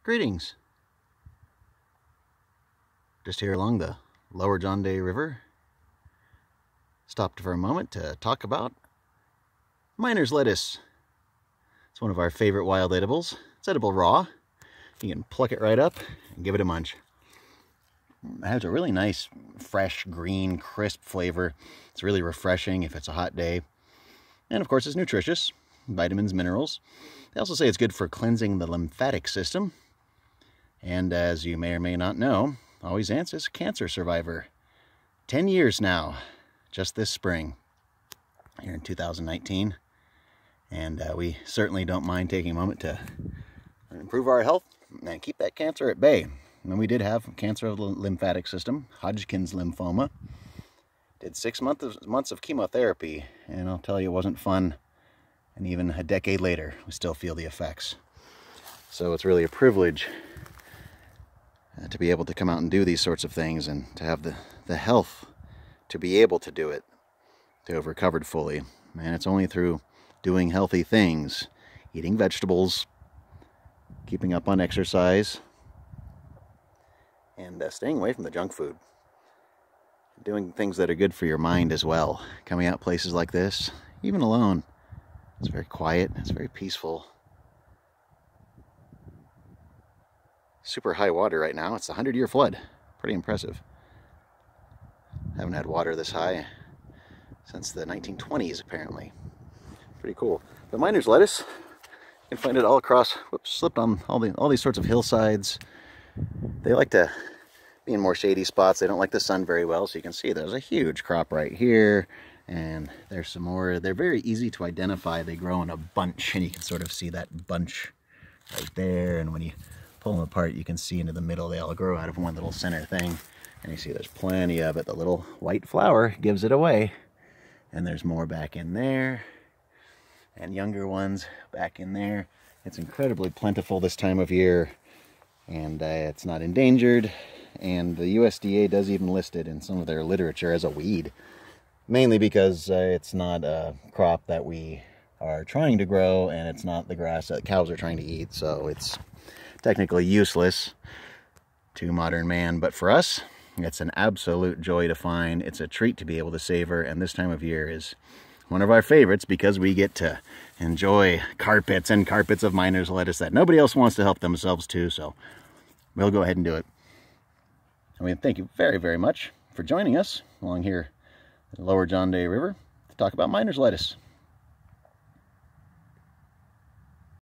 Greetings. Just here along the lower John Day River. Stopped for a moment to talk about miner's lettuce. It's one of our favorite wild edibles. It's edible raw. You can pluck it right up and give it a munch. It has a really nice, fresh, green, crisp flavor. It's really refreshing if it's a hot day. And of course, it's nutritious. Vitamins, minerals. They also say it's good for cleansing the lymphatic system. And as you may or may not know, Always Ants is a cancer survivor. 10 years now, just this spring, here in 2019. And we certainly don't mind taking a moment to improve our health and keep that cancer at bay. And we did have cancer of the lymphatic system, Hodgkin's lymphoma. Did 6 months of chemotherapy, and I'll tell you, it wasn't fun. And even a decade later, we still feel the effects. So it's really a privilege to be able to come out and do these sorts of things, and to have the health to be able to do it, to have recovered fully. And it's only through doing healthy things, eating vegetables, keeping up on exercise, and staying away from the junk food. Doing things that are good for your mind as well. Coming out places like this, even alone. It's very quiet, it's very peaceful. Super high water right now. It's a 100-year flood. Pretty impressive. Haven't had water this high since the 1920s, apparently. Pretty cool. The miner's lettuce, you can find it all across, whoops, slipped on all these sorts of hillsides. They like to be in more shady spots. They don't like the sun very well, so you can see there's a huge crop right here, and there's some more. They're very easy to identify. They grow in a bunch, and you can sort of see that bunch right there, and when you pull them apart, you can see into the middle. They all grow out of one little center thing, and you see there's plenty of it. The little white flower gives it away, and there's more back in there, and younger ones back in there. It's incredibly plentiful this time of year, and it's not endangered, and the USDA does even list it in some of their literature as a weed, mainly because it's not a crop that we are trying to grow, and it's not the grass that cows are trying to eat, so it's technically useless to modern man. But for us, it's an absolute joy to find. It's a treat to be able to savor, and this time of year is one of our favorites because we get to enjoy carpets and carpets of miner's lettuce that nobody else wants to help themselves to, so we'll go ahead and do it. I mean, thank you very, very much for joining us along here at the lower John Day River to talk about miner's lettuce.